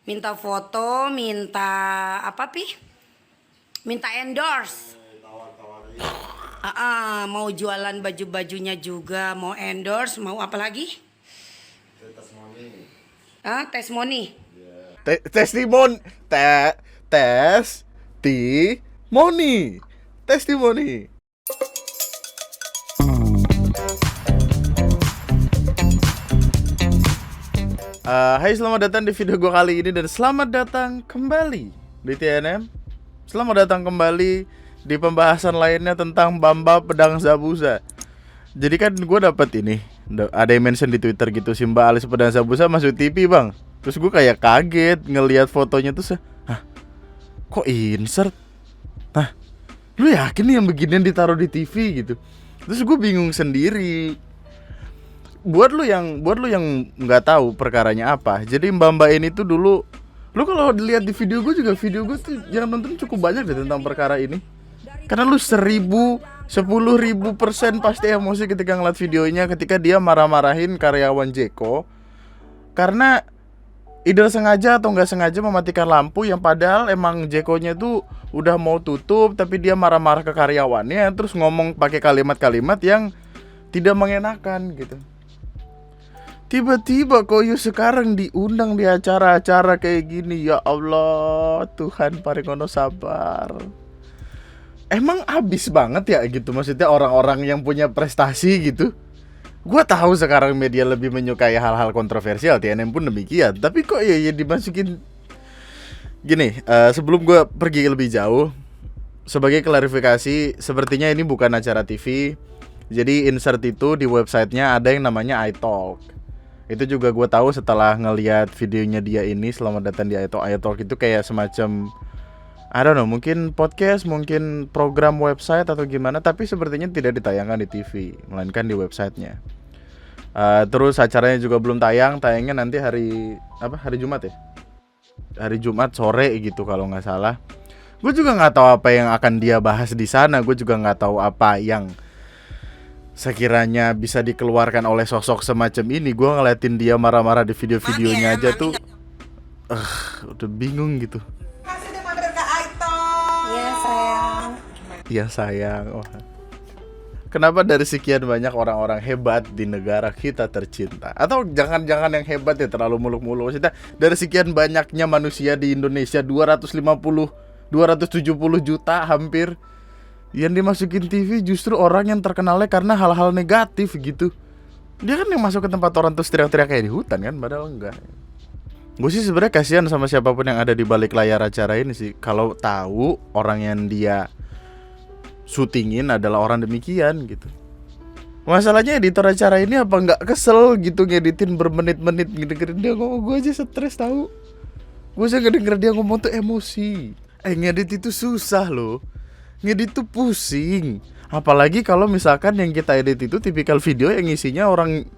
Minta foto, minta apa pi? Minta endorse. Mau jualan baju-bajunya juga, mau endorse, mau apa lagi? Testimoni. Testimoni. Testimoni. Hai, selamat datang di video gue kali ini dan selamat datang kembali di TNM. Selamat datang kembali di pembahasan lainnya tentang Bamba Pedang Zabuza. Jadi kan gue dapet ini, ada yang mention di Twitter gitu, Simba Alis Pedang Zabuza masuk TV bang. Terus gue kayak kaget ngelihat fotonya tuh, hah, kok insert? Nah, lu yakin nih yang beginian ditaruh di TV gitu? Terus gue bingung sendiri. Buat lu yang nggak tahu perkaranya apa, jadi Mbak ini tuh dulu, lu kalau dilihat di video gue tuh yang nonton cukup banyak deh tentang perkara ini. Karena lu 10.000% pasti emosi ketika ngeliat videonya ketika dia marah-marahin karyawan Jeko karena either sengaja atau nggak sengaja mematikan lampu yang padahal emang Jekonya tuh udah mau tutup, tapi dia marah-marah ke karyawannya terus ngomong pakai kalimat-kalimat yang tidak mengenakan gitu. Tiba-tiba Koyo sekarang diundang di acara-acara kayak gini. Ya Allah, Tuhan paringono sabar. Emang abis banget ya gitu, maksudnya orang-orang yang punya prestasi gitu. Gua tahu sekarang media lebih menyukai hal-hal kontroversial, TNM pun demikian. Tapi kok ya dimasukin gini, sebelum gua pergi lebih jauh, sebagai klarifikasi, sepertinya ini bukan acara TV. Jadi insert itu di websitenya ada yang namanya iTalk. Itu juga gue tahu setelah ngelihat videonya dia ini, selamat datang di iTalk itu kayak semacam I don't know, mungkin podcast, mungkin program website atau gimana, tapi sepertinya tidak ditayangkan di TV, melainkan di websitenya. Terus acaranya juga belum tayangnya nanti hari Jumat ya? Hari Jumat sore gitu kalau nggak salah. Gue juga nggak tahu apa yang akan dia bahas di sana, gue juga nggak tahu apa yang sekiranya bisa dikeluarkan oleh sosok semacam ini. Gue ngeliatin dia marah-marah di video-videonya aja tuh udah bingung gitu. Kasih deh mampir ke iTalk. Iya sayang. Iya sayang. Oh. Kenapa dari sekian banyak orang-orang hebat di negara kita tercinta? Atau jangan-jangan yang hebat ya terlalu muluk-muluk. Maksudnya dari sekian banyaknya manusia di Indonesia 270 juta hampir, yang dimasukin TV justru orang yang terkenalnya karena hal-hal negatif gitu. Dia kan yang masuk ke tempat orang terus teriak-teriak kayak di hutan kan, padahal enggak. Gue sih sebenarnya kasihan sama siapapun yang ada di balik layar acara ini sih. Kalau tahu orang yang dia syutingin adalah orang demikian gitu. Masalahnya editor acara ini apa nggak kesel gitu ngeditin bermenit-menit ngedengerin dia ngomong. Gue aja stres tahu. Gue aja ngedenger dia ngomong tuh emosi. Ngedit itu susah loh. Ngedit tuh pusing. Apalagi kalau misalkan yang kita edit itu tipikal video yang isinya orang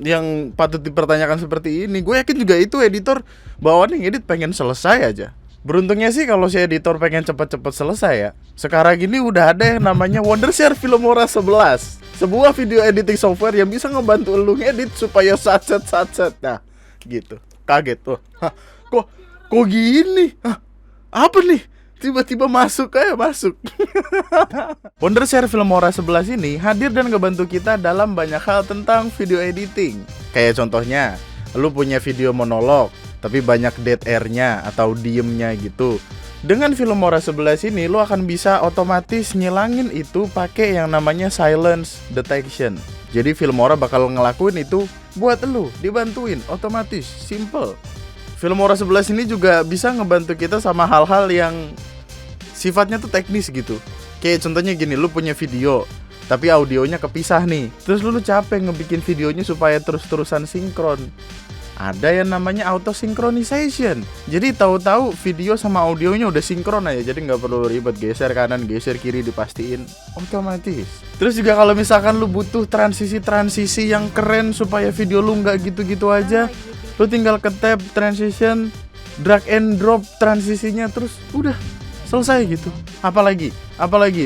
yang patut dipertanyakan seperti ini. Gue yakin juga itu editor bawaannya ngedit pengen selesai aja. Beruntungnya sih kalau si editor pengen cepet-cepet selesai ya. Sekarang ini udah ada yang namanya Wondershare Filmora 11, sebuah video editing software yang bisa ngebantu lu ngedit supaya satset. Nah gitu. Kaget tuh. Kok gini? Apa nih? Tiba-tiba masuk. Wondershare Filmora 11 ini hadir dan ngebantu kita dalam banyak hal tentang video editing. Kayak contohnya, lu punya video monolog tapi banyak dead air-nya atau diemnya gitu. Dengan Filmora 11 ini lu akan bisa otomatis ngilangin itu pakai yang namanya silence detection. Jadi Filmora bakal ngelakuin itu buat lu, dibantuin otomatis, simple. Filmora 11 ini juga bisa ngebantu kita sama hal-hal yang sifatnya tuh teknis gitu. Kayak contohnya gini, lu punya video tapi audionya kepisah nih. Terus lu capek ngebikin videonya supaya terus-terusan sinkron. Ada yang namanya auto synchronization. Jadi tahu-tahu video sama audionya udah sinkron aja. Jadi nggak perlu ribet geser kanan, geser kiri, dipastiin otomatis. Terus juga kalau misalkan lu butuh transisi yang keren supaya video lu nggak gitu-gitu aja, lu tinggal ke tab transition, drag and drop transisinya, terus udah selesai gitu. Apalagi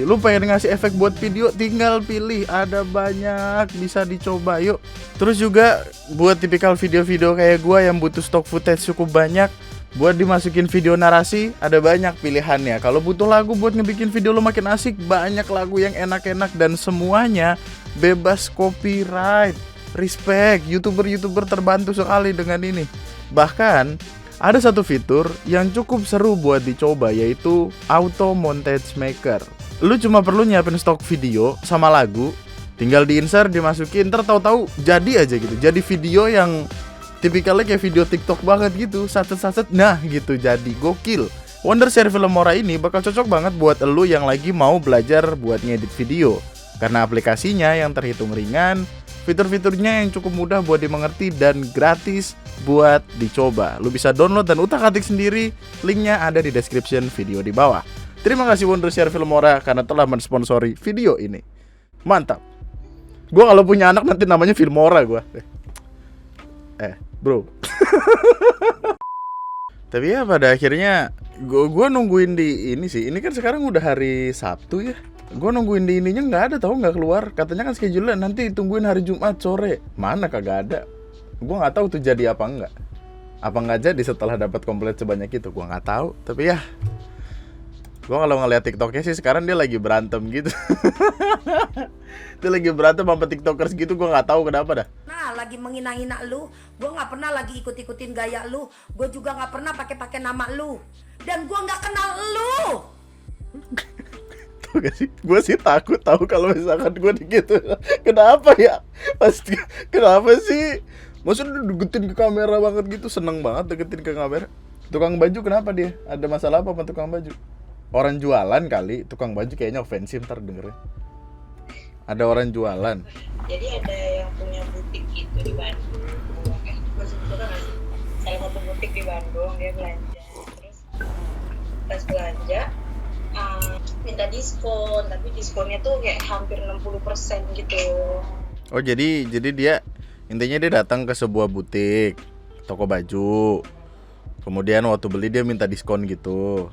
lu pengen ngasih efek buat video, tinggal pilih, ada banyak bisa dicoba, yuk. Terus juga buat tipikal video-video kayak gua yang butuh stock footage cukup banyak, Buat dimasukin video narasi, ada banyak pilihannya. Kalau butuh lagu buat ngebikin video lo makin asik, banyak lagu yang enak-enak dan semuanya bebas copyright. Respect, YouTuber terbantu sekali dengan ini. Bahkan, ada satu fitur yang cukup seru buat dicoba, yaitu Auto Montage Maker. Lu cuma perlu nyiapin stok video sama lagu, tinggal di-insert, dimasukin, ntar tahu-tahu jadi aja gitu. Jadi video yang tipikalnya kayak video TikTok banget gitu, saset-saset, nah gitu, jadi gokil. Wondershare Filmora ini bakal cocok banget buat elu yang lagi mau belajar buat ngedit video. Karena aplikasinya yang terhitung ringan, fitur-fiturnya yang cukup mudah buat dimengerti dan gratis buat dicoba. Lu bisa download dan utak-atik sendiri, linknya ada di description video di bawah. Terima kasih Wondershare Filmora karena telah mensponsori video ini. Mantap. Gua kalau punya anak nanti namanya Filmora gua. Bro. Tapi ya pada akhirnya gue nungguin di ini sih. Ini kan sekarang udah hari Sabtu ya. Gue nungguin di ininya nggak ada, tahu nggak keluar. Katanya kan schedule nanti tungguin hari Jumat sore. Mana kagak ada. Gue nggak tahu tuh jadi apa enggak. Apa nggak jadi setelah dapat komplit sebanyak itu. Gue nggak tahu. Tapi ya, gue kalau ngeliat TikToknya sih sekarang dia lagi berantem gitu. Dia lagi berantem sama TikTokers gitu. Gue nggak tahu kenapa dah. Nah, lagi menghina-hina lu. Gue nggak pernah lagi ikut-ikutin gaya lu. Gue juga nggak pernah pakai nama lu. Dan gue nggak kenal lu. Tahu gak sih? Gue sih takut tahu kalau misalkan gue gitu. Kenapa ya? Pasti kenapa sih? Maksudnya deketin ke kamera banget gitu. Seneng banget deketin ke kamera. Tukang baju kenapa dia? Ada masalah apa sama tukang baju? Orang jualan kali. Tukang baju kayaknya ofensif ntar dengernya. Ada orang jualan. Jadi ada yang punya butik gitu di Bandung. Maksud gue kan salah satu butik di Bandung, dia belanja. Terus pas belanja minta diskon, tapi diskonnya tuh kayak hampir 60% gitu. Oh jadi dia intinya dia datang ke sebuah butik toko baju. Kemudian waktu beli dia minta diskon gitu.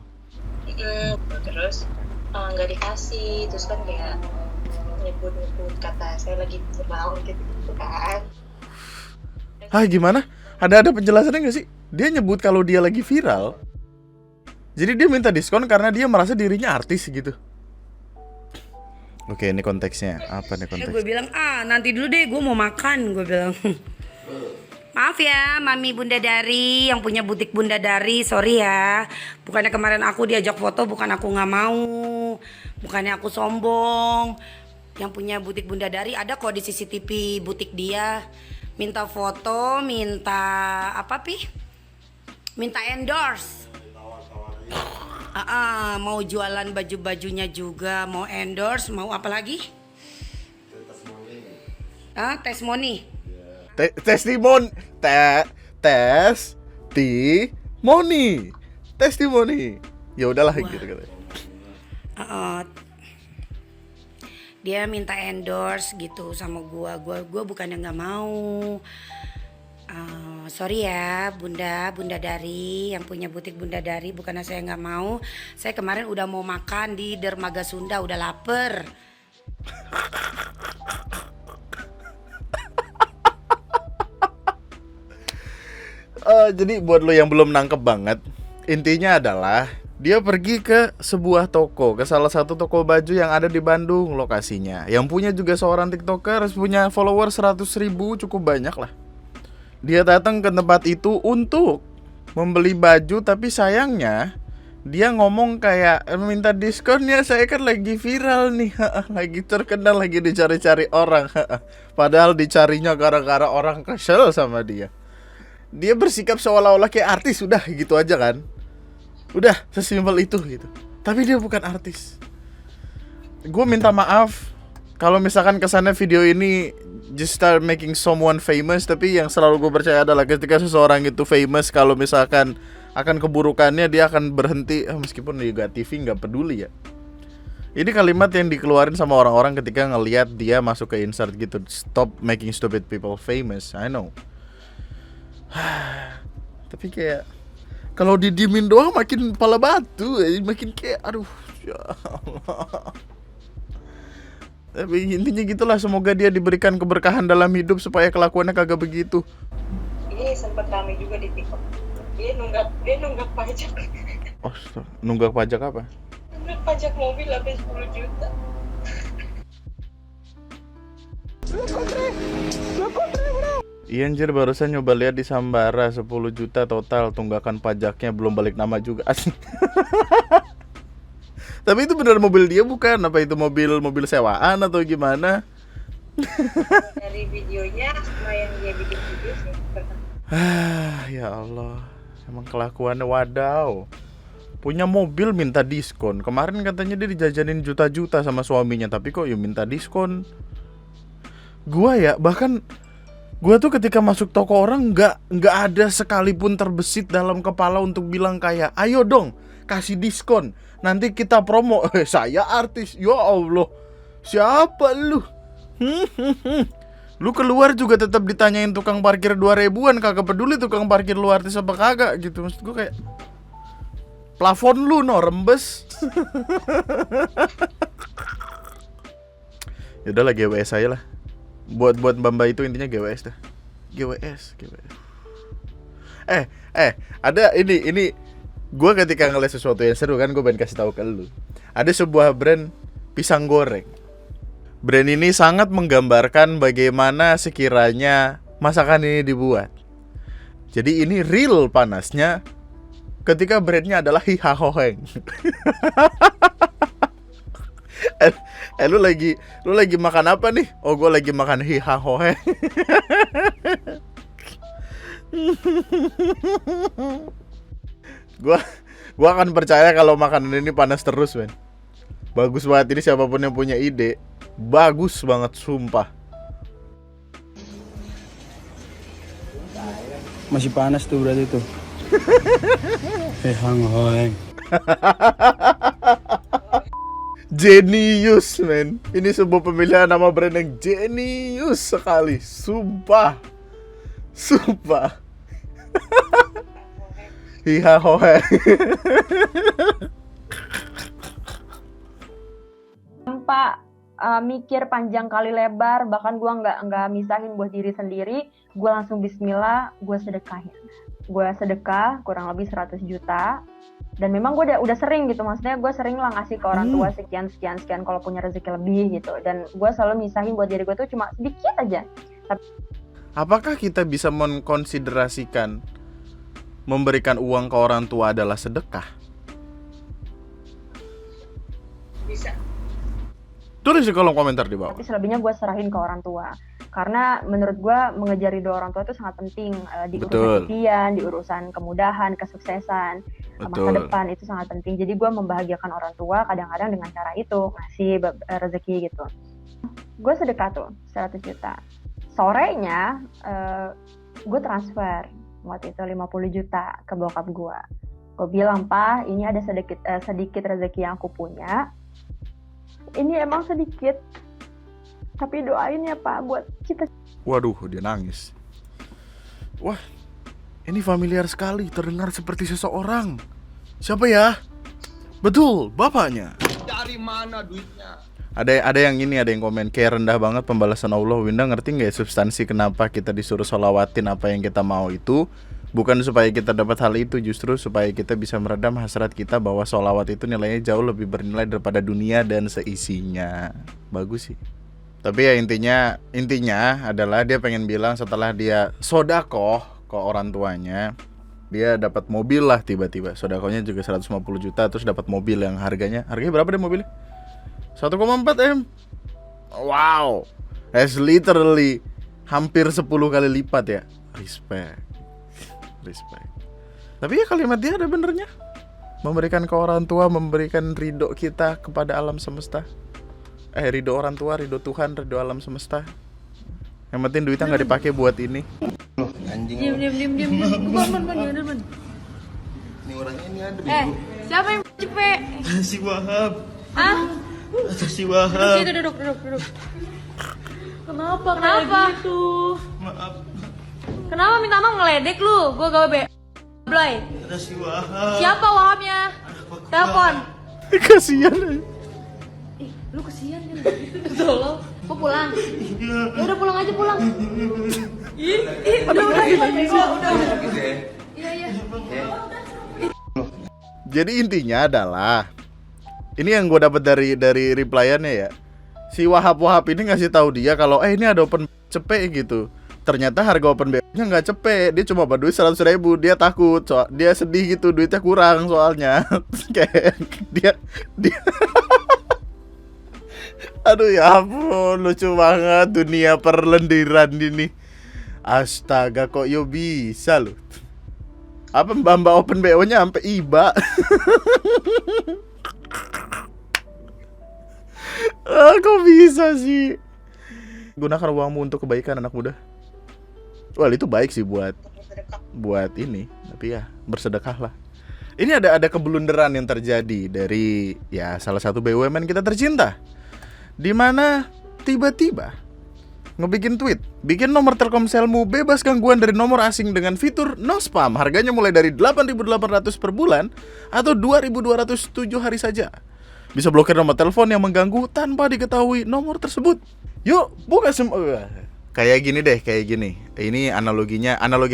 Terus nggak dikasih, terus kan kayak nyebut kata saya lagi viral gitu kan. Gimana? Ada penjelasannya nggak sih? Dia nyebut kalau dia lagi viral. Jadi dia minta diskon karena dia merasa dirinya artis gitu. Oke, ini konteksnya. Apa nih konteksnya? Gue bilang, nanti dulu deh, gue mau makan. Gue bilang, maaf ya Mami Bunda Dari yang punya butik Bunda Dari, sorry ya. Bukannya kemarin aku diajak foto, bukan aku gak mau. Bukannya aku sombong. Yang punya butik Bunda Dari ada kok di CCTV butik dia. Minta foto, minta apa pi? Minta endorse. Mau jualan baju-bajunya juga, mau endorse, mau apa lagi? Testimoni. Testimoni. Ya udahlah gitu katanya. Dia minta endorse gitu sama gua bukannya nggak mau. Sorry ya Bunda Dari yang punya butik Bunda Dari, bukannya saya nggak mau. Saya kemarin udah mau makan di Dermaga Sunda, udah lapar. Jadi buat lo yang belum nangkep banget, intinya adalah dia pergi ke sebuah toko, ke salah satu toko baju yang ada di Bandung lokasinya. Yang punya juga seorang TikToker, punya follower 100.000, cukup banyak lah. Dia datang ke tempat itu untuk membeli baju, tapi sayangnya dia ngomong kayak minta diskon ya, saya kan lagi viral nih, lagi terkenal, lagi dicari-cari orang. Padahal dicarinya gara-gara orang kesel sama dia. Dia bersikap seolah-olah kayak artis, udah gitu aja kan. Udah sesimpel itu gitu. Tapi dia bukan artis. Gue minta maaf kalau misalkan kesannya video ini just start making someone famous. Tapi yang selalu gue percaya adalah ketika seseorang itu famous, kalau misalkan akan keburukannya dia akan berhenti. Meskipun juga TV gak peduli ya. Ini kalimat yang dikeluarin sama orang-orang ketika ngelihat dia masuk ke insert gitu. Stop making stupid people famous. I know. Tapi kayak kalau didiemin doang makin pala batu, makin kayak aduh ya Allah. Tapi intinya gitulah, semoga dia diberikan keberkahan dalam hidup supaya kelakuannya kagak begitu. Ini sempat ramai juga di TikTok. Dia nunggak pajak. Oh, nunggak pajak apa? Nunggak pajak mobil sampai 10 juta. Iya anjir, barusan nyoba lihat di Sambara 10 juta total tunggakan pajaknya, belum balik nama juga. Asik. Tapi itu benar mobil dia bukan? Apa itu mobil sewaan atau gimana? Dari videonya sama yang dia bikin video sih. Ya Allah, emang kelakuannya wadaw. Punya mobil minta diskon. Kemarin katanya dia dijajanin juta-juta sama suaminya, tapi kok ya minta diskon. Gua ya, bahkan gua tuh ketika masuk toko orang nggak ada sekalipun terbesit dalam kepala untuk bilang kayak, ayo dong kasih diskon, nanti kita promo. Saya artis, ya Allah, siapa lu? Lu keluar juga tetap ditanyain tukang parkir 2.000-an, kagak peduli tukang parkir lu artis apa kagak gitu. Maksud gua kayak, plafon lu no rembes. Yaudah lah, GWS aja lah. Buat Bamba itu intinya GWS dah. GWS. Ada ini gue ketika ngeliat sesuatu yang seru kan, gue pengen kasih tahu ke lu. Ada sebuah brand pisang goreng. Brand ini sangat menggambarkan bagaimana sekiranya masakan ini dibuat. Jadi ini real panasnya ketika brandnya adalah Hihahoheng. Lu lagi makan apa nih? Oh, gue lagi makan Hihahoheng. Gua akan percaya kalau makanan ini panas terus, men. Bagus banget ini, siapapun yang punya ide, bagus banget sumpah. Masih panas tuh berarti tuh. Hihahoheng. Genius, men. Ini sebuah pemilihan nama brand yang genius sekali. Sumpah. Hihahoheng. Tanpa mikir panjang kali lebar, bahkan gue nggak misahin buat diri sendiri, gue langsung bismillah, gue sedekahin. Gue sedekah kurang lebih 100 juta. Dan memang gue udah sering gitu, maksudnya gue sering lah ngasih ke orang tua sekian kalau punya rezeki lebih gitu. Dan gue selalu misahin buat diri gue tuh cuma sedikit aja. Apakah kita bisa mengkonsiderasikan memberikan uang ke orang tua adalah sedekah? Bisa. Tulis di kolom komentar di bawah. Tapi selebihnya gue serahin ke orang tua. Karena menurut gue mengejar ridho orang tua itu sangat penting. Di urusan impian, di urusan kemudahan, kesuksesan, masa depan itu sangat penting. Jadi gue membahagiakan orang tua kadang-kadang dengan cara itu, ngasih rezeki gitu. Gue sedekah tuh 100 juta. Sorenya gue transfer waktu itu 50 juta ke bokap gue. Gue bilang, "Pa, ini ada sedikit rezeki yang aku punya. Ini emang sedikit, tapi doain ya Pak buat kita." Waduh, dia nangis. Wah, ini familiar sekali, terdengar seperti seseorang. Siapa ya? Betul, bapaknya. Dari mana duitnya? Ada yang komen kayak rendah banget pembalasan Allah. Winda ngerti nggak ya substansi kenapa kita disuruh sholawatin apa yang kita mau itu? Bukan supaya kita dapat hal itu, justru supaya kita bisa meredam hasrat kita bahwa sholawat itu nilainya jauh lebih bernilai daripada dunia dan seisinya. Bagus sih. Tapi ya intinya adalah dia pengen bilang setelah dia sodakoh ke orang tuanya, dia dapat mobil lah tiba-tiba. Sodakohnya juga 150 juta, terus dapat mobil yang harganya berapa deh mobilnya? 1,4 M. Wow. That's literally hampir 10 kali lipat ya. Respect. Tapi ya kalimat dia ada benernya. Memberikan ke orang tua, memberikan ridho kita kepada alam semesta. Ridho orang tua, ridho Tuhan, ridho alam semesta. Yang penting duitnya gak dipakai buat ini. Anjing. Diam. Man. Ini orangnya ini ada. Siapa yang cepet? Si Wahab. Ah? Si Wahab. Duduk. Kenapa gitu? Maaf. Kenapa minta maaf ngeledek lu? Gua gawe Blay. Ada si Wahab. Siapa Wahabnya? Telepon. Kasian. Lu kesian kan? Tolong. Kok pulang? Ya udah pulang aja pulang. Udah. Iya. Jadi intinya adalah ini yang gue dapat dari replyannya ya. Si Wahab ini ngasih tahu dia kalau ini ada open cepet gitu. Ternyata harga open BO-nya nggak cepet, dia cuma berduit 100.000. Dia takut, dia sedih gitu, duitnya kurang soalnya. Kayak dia aduh ya ampun, lucu banget dunia perlendiran ini. Astaga, kok yo bisa loh. Apa mbak open BO-nya sampai IBA. Kok bisa sih? Gunakan uangmu untuk kebaikan anak muda. Well, itu baik sih buat ini, tapi ya bersedekahlah. Ini ada kebelunderan yang terjadi dari ya salah satu BUMN kita tercinta, di mana tiba-tiba ngebikin tweet, bikin nomor Telkomselmu bebas gangguan dari nomor asing dengan fitur no spam. Harganya mulai dari 8.800 per bulan atau 2.207 hari saja. Bisa blokir nomor telepon yang mengganggu tanpa diketahui nomor tersebut. Yuk, buka semua. Kayak gini deh, kayak gini. Ini analogi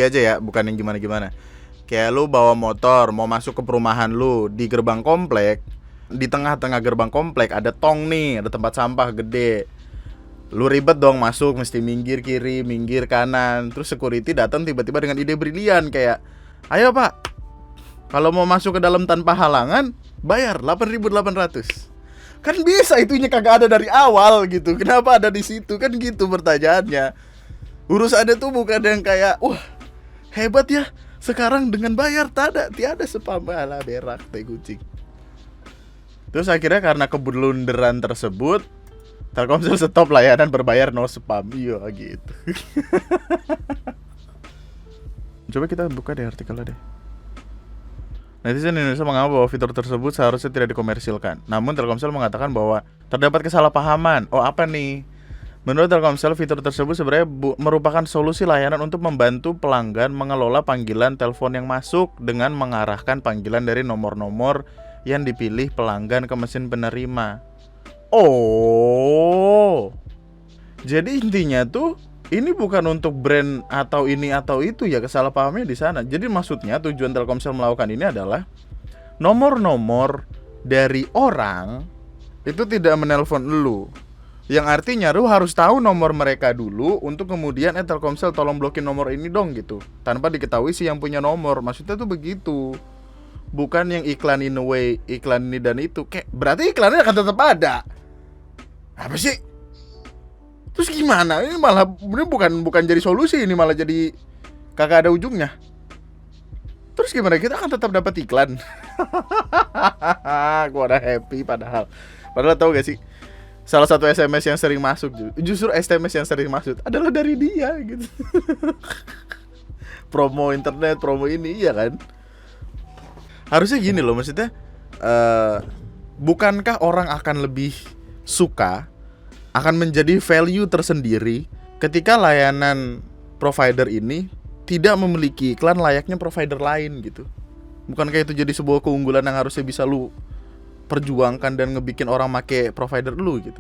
aja ya, bukan yang gimana-gimana. Kayak lu bawa motor, mau masuk ke perumahan lu, di gerbang komplek, di tengah-tengah gerbang komplek ada tong nih, ada tempat sampah gede. Lu ribet dong masuk, mesti minggir kiri, minggir kanan. Terus security datang tiba-tiba dengan ide brilian kayak, ayo pak, kalau mau masuk ke dalam tanpa halangan, bayar 8.800. Kan bisa itunya kagak ada dari awal gitu. Kenapa ada di situ? Kan gitu pertanyaannya. Urusannya tuh bukan yang kayak, wah hebat ya, sekarang dengan bayar tiada spam. Alah berak teh kucing. Terus akhirnya karena kebelunderan tersebut, Telkomsel stop layanan berbayar no spam. Iya gitu. Coba kita buka deh artikelnya deh. Netizen Indonesia menganggap bahwa fitur tersebut seharusnya tidak dikomersilkan. Namun Telkomsel mengatakan bahwa terdapat kesalahpahaman. Oh apa nih? Menurut Telkomsel, fitur tersebut sebenarnya merupakan solusi layanan untuk membantu pelanggan mengelola panggilan telepon yang masuk dengan mengarahkan panggilan dari nomor-nomor yang dipilih pelanggan ke mesin penerima. Oh, jadi intinya tuh ini bukan untuk brand atau ini atau itu ya, kesalahpahamnya di sana. Jadi maksudnya tujuan Telkomsel melakukan ini adalah nomor-nomor dari orang itu tidak menelpon lu. Yang artinya lu harus tahu nomor mereka dulu untuk kemudian Telkomsel tolong blokin nomor ini dong gitu. Tanpa diketahui si yang punya nomor. Maksudnya tuh begitu. Bukan yang iklan in a way, iklan ini dan itu. Kayak berarti iklannya akan tetap ada. Apa sih? Terus gimana? Ini malah ini bukan jadi solusi, ini malah jadi kagak ada ujungnya. Terus gimana? Kita akan tetap dapat iklan. Gua udah happy padahal tahu gak sih? Salah satu SMS yang sering masuk, justru SMS yang sering masuk adalah dari dia gitu. Promo internet, promo ini, iya kan? Harusnya gini loh, maksudnya bukankah orang akan lebih suka, akan menjadi value tersendiri ketika layanan provider ini tidak memiliki iklan layaknya provider lain gitu. Bukankah itu jadi sebuah keunggulan yang harusnya bisa lu perjuangkan dan ngebikin orang make provider lu gitu.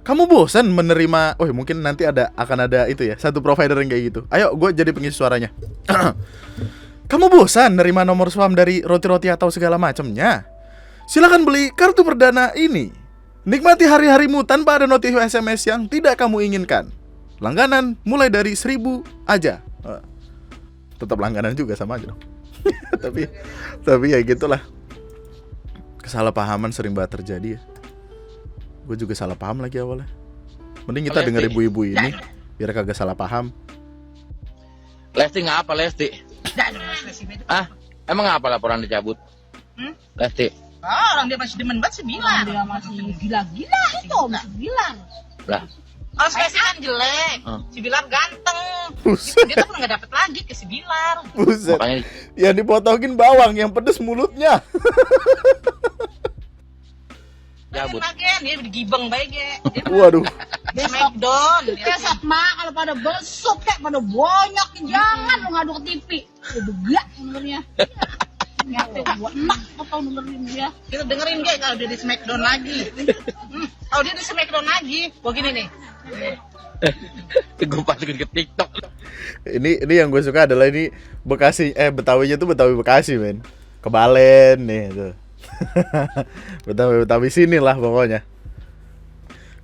Kamu bosan menerima, mungkin nanti akan ada itu ya, satu provider yang kayak gitu. Ayo gue jadi pengisi suaranya. Kamu bosan nerima nomor spam dari roti-roti atau segala macamnya? Silakan beli kartu perdana ini. Nikmati hari-harimu tanpa ada notif SMS yang tidak kamu inginkan. Langganan mulai dari 1.000 aja. Tetap langganan juga sama aja dong. tapi ya gitulah. Kesalahpahaman sering banget terjadi ya. Gue juga salah paham lagi awalnya. Mending kita denger ibu-ibu ini biar kagak salah paham. Lesti ngapa Lesti? Emang ngapa laporan dicabut? Lesti? Orang dia masih demen banget sembilan. Dia masih gila-gila itu, masih bilang. Lah. Oh, Lesti kan jelek. Si Bilar ganteng. Dia tuh nggak dapet lagi ke si Bilar. Buset. Makanya yang dipotongin bawang, yang pedes mulutnya. cabut. Dia digibeng baik ya. Waduh. Smackdown. Besok mah kalau pada besok kayak pada banyak, jangan lu ngadu ke TV. Udah gak sebenarnya. Nyate gua enak atau dengerin dia. Kita dengerin dia kalau dia di Smackdown lagi. Kalau dia di Smackdown lagi, gua gini nih. Gue masukin ke TikTok. Ini yang gue suka adalah ini Bekasi, Betawinya tuh Betawi Bekasi, men. Kebalen nih tuh. Betawi sini lah pokoknya.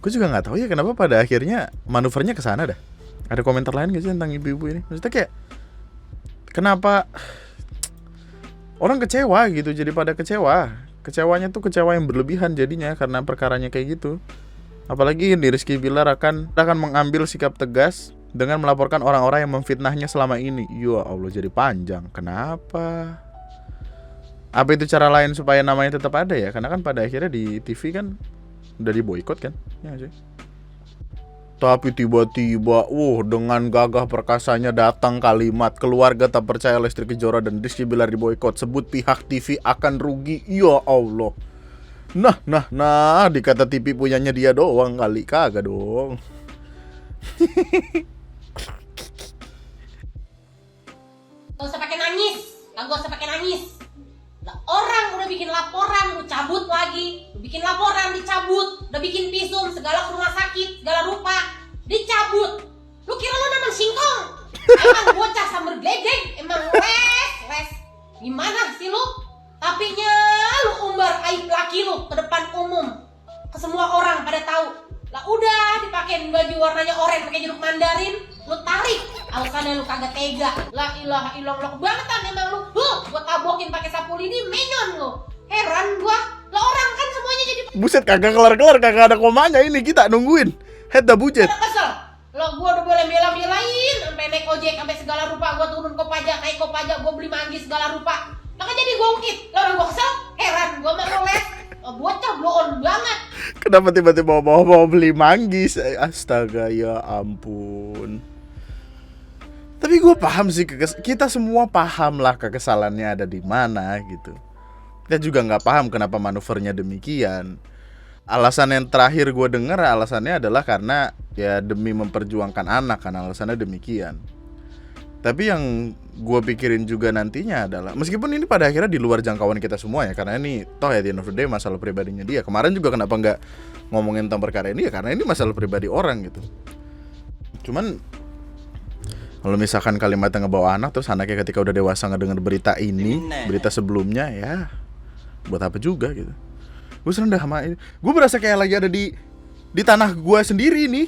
Gue juga nggak tahu ya kenapa pada akhirnya manuvernya ke sana dah. Ada komentar lain gak sih tentang ibu-ibu ini? Maksudnya kayak kenapa orang kecewa gitu, jadi pada kecewa. Kecewanya tuh kecewa yang berlebihan jadinya karena perkaranya kayak gitu. Apalagi Rizky Bilar akan mengambil sikap tegas dengan melaporkan orang-orang yang memfitnahnya selama ini. Ya Allah, jadi panjang. Kenapa? Apa itu cara lain supaya namanya tetap ada ya? Karena kan pada akhirnya di TV kan udah diboikot kan? Ya sih. Tapi tiba-tiba, dengan gagah perkasanya datang kalimat keluarga tak percaya Lesti Kejora dan Rizky Bilar diboikot. Sebut pihak TV akan rugi. Ya Allah. Nah, dikata TV punyanya dia doang kali, kagak dong. Gak usah pakai nangis, gak usah pakai nangis. Lah, orang udah bikin laporan, lu cabut lagi. Lu bikin laporan, dicabut. Udah bikin visum, segala rumah sakit, segala rupa, dicabut. Lu kira lu namanya singkong? Emang bocah sambar gledek, emang les. Gimana sih lu? Tapinya lu umbar aib laki lu ke depan umum, ke semua orang pada tahu. Lah udah dipakein baju warnanya oranye pakai jeruk mandarin, lu tarik. Alasannya lu kagak tega. La ilaha illallah, kebangetan emang lu. Gua tabokin pakai sapu lidi menyon lu. Heran gua. Lah orang kan semuanya jadi Buset, kagak kelar-kelar, kagak ada komanya ini kita nungguin. Head dah bujet. kesel. Lah gua udah boleh bela-belain sampai naik ojek sampai segala rupa, gua turun ke pajak, naik ke pajak, gua beli manggis segala rupa. Lah kan jadi gongkit. Lah orang gua kesel, heran gua mah ngeles. Bocah blow on banget. Kenapa tiba-tiba mau beli manggis? Astaga, ya ampun. Tapi gue paham sih, kita semua paham lah kekesalannya ada di mana gitu. Kita juga nggak paham kenapa manuvernya demikian. Alasan yang terakhir gue dengar alasannya adalah karena ya demi memperjuangkan anak, kan alasannya demikian. Tapi yang gue pikirin juga nantinya adalah, meskipun ini pada akhirnya di luar jangkauan kita semua ya, karena ini toh ya di end of the day masalah pribadinya dia. Kemarin juga kenapa nggak ngomongin tentang perkara ini ya karena ini masalah pribadi orang gitu. Cuman kalau misalkan kalimatnya ngebawa anak terus anaknya ketika udah dewasa ngedenger berita ini, berita sebelumnya, ya buat apa juga gitu. Gue seneng dah sama ini. Gue berasa kayak lagi ada di tanah gue sendiri nih.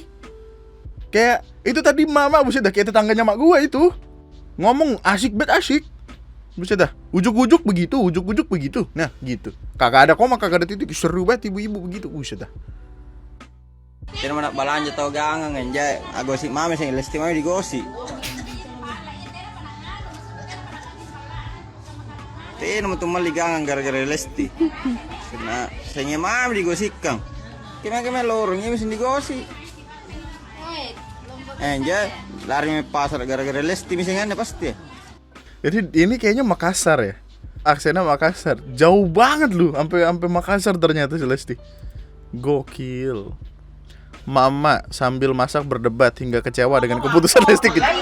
Kayak itu tadi mama, buset dah, kayak tetangganya mak gue itu ngomong asik bet asik. Buset dah, ujuk-ujuk begitu. Nah gitu, kagak ada koma, kagak ada titik. Seru banget ibu-ibu begitu. Buset dah. Jadi mana balanja tau gangang anjay. Agosip mame sing Lesti mame digosi. Tino mo tumali gangang gara-gara Lesti. Kena sanya mame digosi kang. Kena lorong ini mesti digosi. Anjay, lari me pasar gara-gara Lesti misalnya pasti. Jadi ini kayaknya Makassar ya. Aksennya Makassar. Jauh banget lu, sampai Makassar ternyata si Lesti. Gokil. Mama sambil masak berdebat hingga kecewa dengan keputusan Lesti Kejora.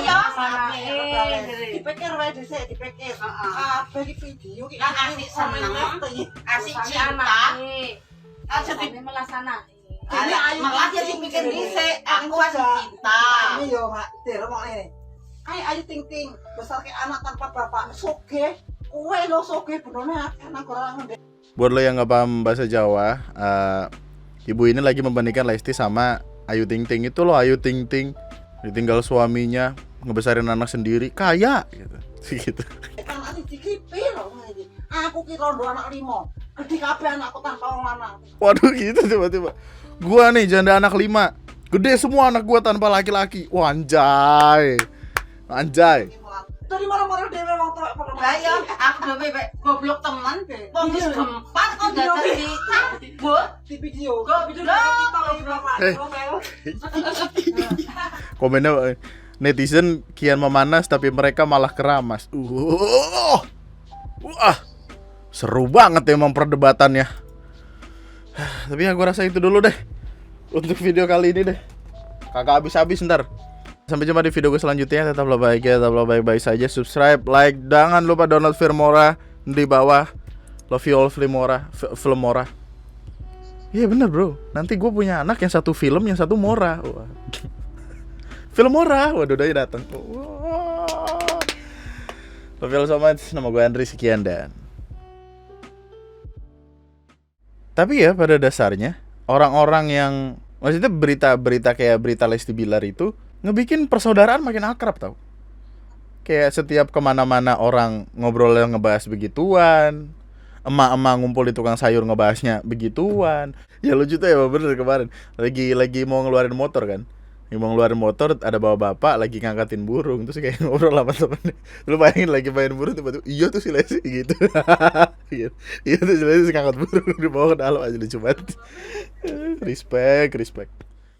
Dipikir wae dhisik, dipikir. Apa iki video iki asik seneng, asik cinta. Asik melaksana. Malah dia sing mikir dhisik, aku asik cinta. Ini yo, Mak, diremok ini. Ayo ting-ting, besar kayak anak tanpa bapak, soge. Kowe lo soge benernya anak orang ngene. Buat lo yang nggak paham bahasa Jawa, ibu ini lagi membandingkan Lesti sama Ayu Ting Ting. Itu loh Ayu Ting Ting ditinggal suaminya, ngebesarin anak sendiri, kaya gitu. Gitu. Kan asik dikipi lho ngene. Aku ki rondo anak 5. Gede kabeh anakku tanpa wong lanang. Waduh gitu tiba-tiba. Gua nih janda anak 5. Gede semua anak gua tanpa laki-laki. Wah, anjay. Dari mana-mana dhewe wong tuwek perlu. Lah iya, aku dhewe goblok teman be. Wong wis gempat kok dadak di di video. Go video Komennya netizen kian memanas tapi mereka malah keramas. Wah. Seru banget emang perdebatannya. Tapi ya gue rasa itu dulu deh untuk video kali ini deh. Kagak habis-habis ntar. Sampai jumpa di video gue selanjutnya. Tetaplah bahagia, tetaplah baik-baik saja. Subscribe, like, jangan lupa download Filmora di bawah. Love you all Filmora. Iya bener bro. Nanti gue punya anak yang satu film, yang satu Mora. Wah. Film murah. Waduh, doi datang. Love you all so much. Nama gue Andri, sekian dan. Tapi ya pada dasarnya orang-orang yang maksudnya berita-berita kayak berita Lesti Bilar itu ngebikin persaudaraan makin akrab tau. Kayak setiap kemana-mana orang ngobrol yang ngebahas begituan, emak-emak ngumpul di tukang sayur ngebahasnya begituan. Ya lucu tuh ya, bener kemarin lagi mau ngeluarin motor kan. Mau ngeluarin motor, ada bapak-bapak lagi ngangkatin burung, terus kayak ngobrol sama temennya. Lu bayangin lagi main burung, tiba-tiba iya tuh si Lesti gitu. Iya tuh si Lesti ngangkat burung, dibawa ke dalam aja, lucu banget. Respect